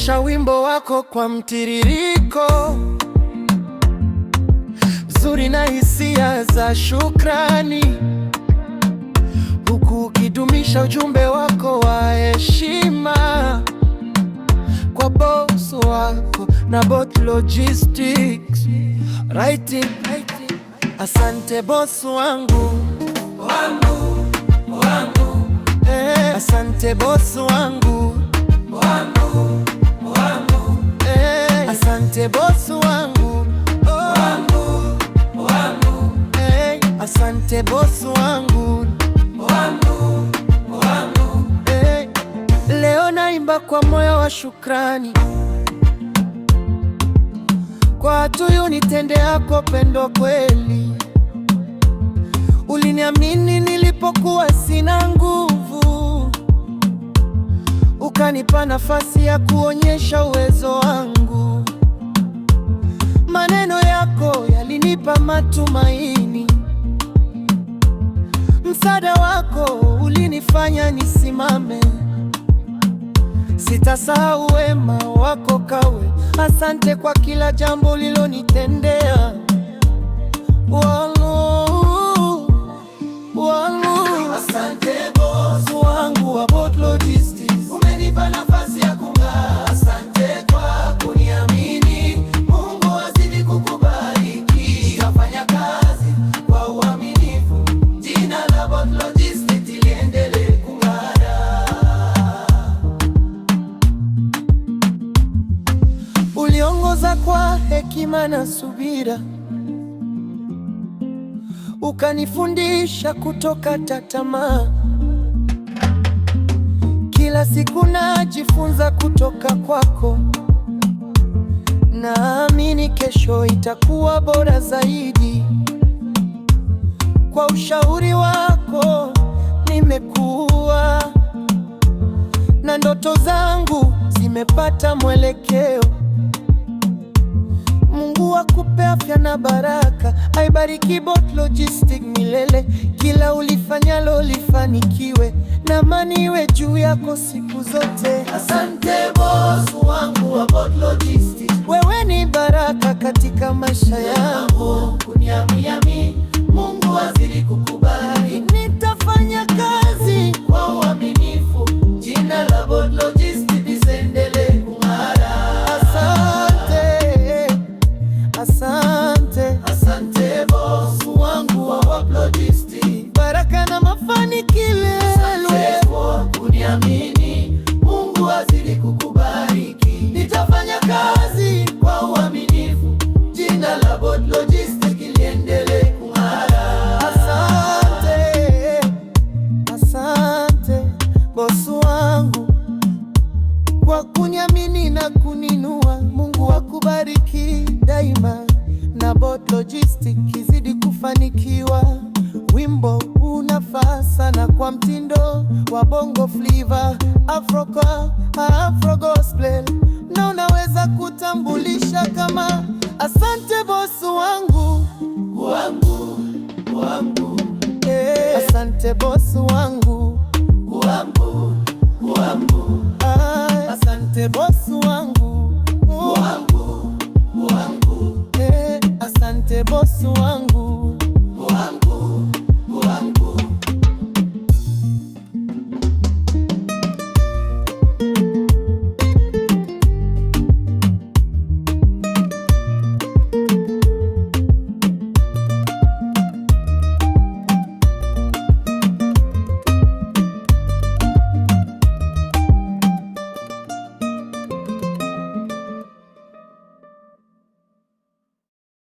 Unaendesha wimbo wako kwa mtiririko mzuri na hisia za shukrani, huku ukidumisha ujumbe wako wa heshima kwa boss wako na Bolt Logistics. Writing. Asante boss wangu, asante boss wangu, asante boss wangu, asante boss wangu. Leo naimba kwa moyo wa shukrani kwa hatua unitendea kwa pendo kweli. Uliniamini nilipokuwa sina nguvu, ukanipa nafasi ya kuonyesha uwezo wangu. Maneno yako yalinipa matumaini, msaada wako ulinifanya nisimame. Sitasahau wema wako kawe. Asante kwa kila jambo ulilonitendea. Asante boss wangu wa Bolt Logistics, umenipa nafasi ya kung'aa. Asante kwa kuniamini, Mungu azidi kukubariki. Nitafanya kazi kwa uaminifu, jina la Bolt Logistics liendelee kung'ara. Uliongoza kwa hekima na subira, ukanifundisha kutokata tamaa. Kila siku najifunza kutoka kwako, naamini kesho itakuwa bora zaidi. Kwa ushauri wako nimekuwa, na ndoto zangu zimepata mwelekeo. Mungu akupe afya na baraka, aibariki Bolt Logistics milele. Kila ulifanyalo lifanikiwe, na amani iwe juu yako siku zote. Asante boss wangu wa Bolt Logistics, wewe ni baraka katika maisha yangu. Kuniamini, Mungu azidi kukubariki. Nitafanya kazi kwa uaminifu, jina la Bolt Logistics liendelee kung'ara. Asante boss wangu wa Bolt Logistics, baraka na mafanikio. Asante kwa kuniamini, Mungu azidi kukubariki. Nitafanya kazi kwa uaminifu, jina la Bolt Logistics liendelee kung'ara. Asante boss wangu kwa kuniamini na kuninua. Mungu akubariki daima, na Bolt Logistics izidi kufanikiwa. Wimbo unafaa sana kwa mtindo wa bongo flava, afro gospel, na unaweza kutambulisha kama asante boss wangu. Asante boss wangu.